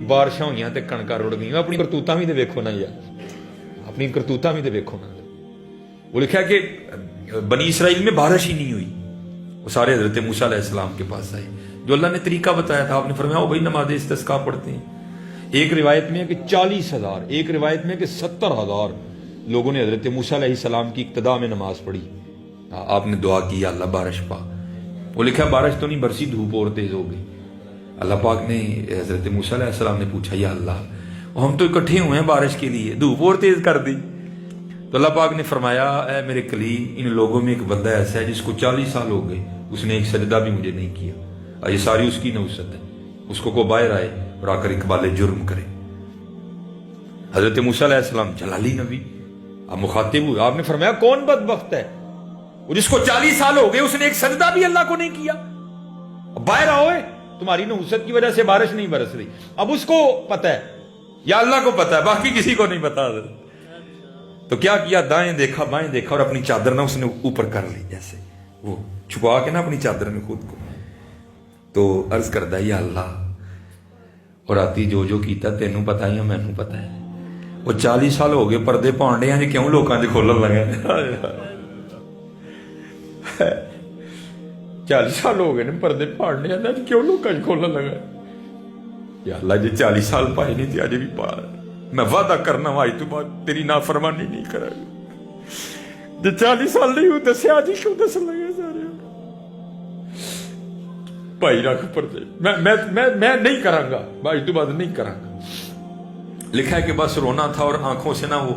ਬਾਰਿਸ਼ਾਂ ਹੋਈਆਂ ਤੇ ਕਣਕਾਂ ਰੁੜ ਗਈਆਂ। ਆਪਣੀ ਕਰਤੂਤਾਂ ਵੀ ਤੇ ਵੇਖੋ ਨਾ ਯਾਰ, अपनी करतूता भी तो देखो ना। वो लिखा कि बनी इसराइल में बारिश ही नहीं हुई, वो सारे हजरत मूसा अलैहिस्सलाम के पास आए, जो अल्लाह ने तरीका बताया था। आपने फरमाया भाई नमाज इस्तिस्का पढ़ते हैं। एक रिवायत में है कि 40,000, एक रिवायत में कि 70,000 लोगों ने हजरत मूसा अलैहिस्सलाम की इक्तदा में नमाज पढ़ी। आपने दुआ की अल्लाह बारिश पा। वो लिखा बारिश तो नहीं बरसी, धूप और तेज हो गई। अल्लाह पाक ने हजरत मूसा अलैहिस्सलाम ने पूछा या अल्लाह हम तो इकट्ठे हुए हैं बारिश के लिए, धूप और तेज कर दी। तो अल्लाह पाक ने फरमाया ऐ मेरे कलीम, इन लोगों में एक बंदा ऐसा है जिसको 40 साल हो गए, उसने एक सजदा भी मुझे नहीं किया। ये सारी उसकी नौसत है, उसको को बाहर आए और आकर इकबाल जुर्म करे। हजरत मूसा अलैहिस्सलाम जलाली नबी, आप मुखातिब हुए, आपने फरमाया कौन बदबख्त है वो जिसको 40 साल हो गए, उसने एक सजदा भी अल्लाह को नहीं किया। बाहर आओ, तुम्हारी नौसत की वजह से बारिश नहीं बरस रही। अब उसको पता है या अल्लाह को पता है, बाकी किसी को नहीं पता। तो क्या किया, दाएं देखा बाएं देखा और अपनी चादर ना उसने ऊपर कर ली, जैसे वो छुपा के ना अपनी चादर में खुद को। तो अर्ज करदा या अल्लाह, और राती जो जो कीता तेनू पता ही है, मैनू पता है। वो 40 साल हो गए पर्दे पांडे हैं, क्यों लोगों च खोलन लगे। 40 साल हो गए ने पर्दे पाड़ने हैं, क्यों लोगों च खोलन लगा। या अल्लाह जे 40 साल पाए नहीं थे अजे भी पा, मैं वादा करना आज तो बाद तेरी नाफरमानी नहीं करांगा। जे 40 साल नहीं होते दस्या जी क्यों दस लगे सारे भाई रख पर्दे, मैं नहीं करांगा, आज तो बाद नहीं करांगा। लिखा है कि बस रोना था और आंखों से ना वो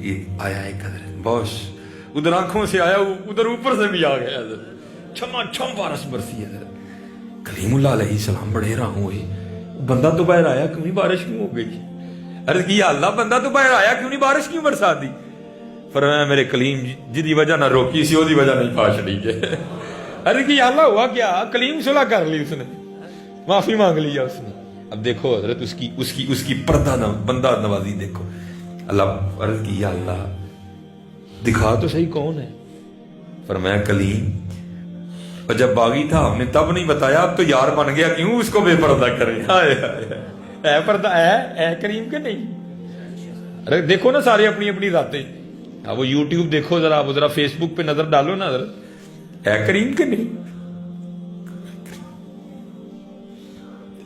ये आया एक बॉस, उधर आंखों से आया, उधर ऊपर से भी आ गया, छमा छम बारिश बरसी है। कलीमुल्लाह अलैहिस्सलाम बड़े हैरान हुए, बंदा तो बाहर आया क्यों नहीं, बारिश क्यों हो गई। अर्ज की अल्लाह बंदा तो बाहर आया क्यों नहीं, बारिश क्यों बरसा दी। फरमाया मेरे कलीम जिदी वजह ना रोकी सी ओदी वजह नहीं फाश ली गए। अर्ज की अल्लाह हुआ क्या, कलीम सुलह कर ली उसने, माफी मांग लिया उसने। अब देखो हजरत उसकी उसकी उसकी पर्दा न बंदा नवाजी देखो। अल्लाह अर्ज की अल्लाह दिखा तो सही कौन है। फरमाया कलीम, और जब बागी था हमने तब नहीं बताया, अब तो यार बन गया क्यों उसको बेपर्दा करें। हाय हाय पर्दा है करीम के नहीं। अरे देखो ना सारे अपनी अपनी रातें, वो यूट्यूब देखो जरा, वो जरा फेसबुक पे नजर डालो ना जरा, है करीम के नहीं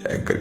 है करीम।